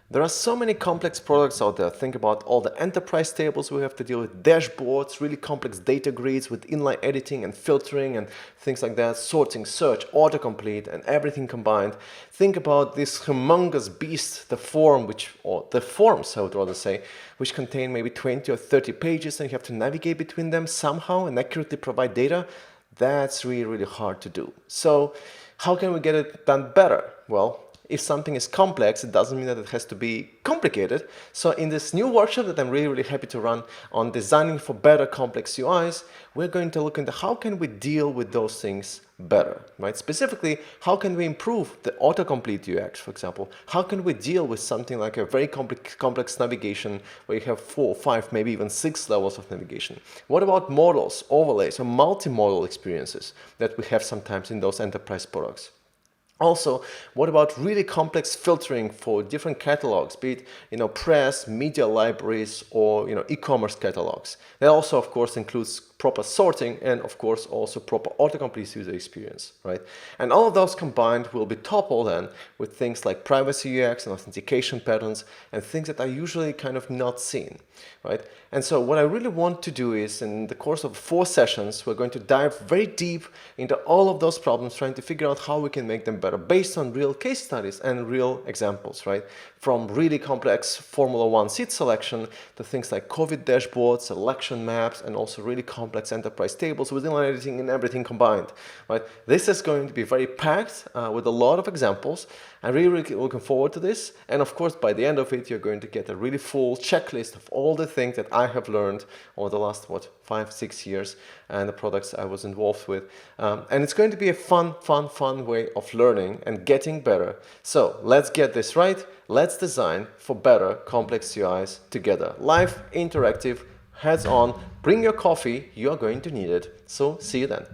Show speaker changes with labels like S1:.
S1: There are so many complex products out there. Think about all the enterprise tables we have to deal with, dashboards, really complex data grids with inline editing and filtering and things like that, sorting, search, autocomplete, and everything combined. Think about this humongous beast, the forms, I would rather say, which contain maybe 20 or 30 pages, and you have to navigate between them somehow and accurately provide data. That's really, really hard to do. So how can we get it done better? Well, if something is complex, it doesn't mean that it has to be complicated. So in this new workshop that I'm really, really happy to run on designing for better complex UIs, we're going to look into how can we deal with those things better, right? Specifically, how can we improve the autocomplete UX, for example? How can we deal with something like a very complex navigation where you have 4, 5, maybe even 6 levels of navigation? What about modals, overlays, or multimodal experiences that we have sometimes in those enterprise products? Also, what about really complex filtering for different catalogs, be it press, media libraries, or e-commerce catalogs? That also, of course, includes proper sorting and, of course, also proper autocomplete user experience, right? And all of those combined will be toppled then with things like privacy UX and authentication patterns and things that are usually kind of not seen, right? And so what I really want to do is, in the course of 4 sessions, we're going to dive very deep into all of those problems, trying to figure out how we can make them better based on real case studies and real examples, right? From really complex Formula One seat selection to things like COVID dashboards, selection maps, and also really complex enterprise tables with inline editing and everything combined, right? This is going to be very packed with a lot of examples. I'm really, really looking forward to this. And of course, by the end of it, you're going to get a really full checklist of all the things that I have learned over the last, 5, 6 years and the products I was involved with. And it's going to be a fun way of learning and getting better. So let's get this right. Let's design for better complex UIs together. Live, interactive, hands-on. Bring your coffee. You're going to need it. So see you then.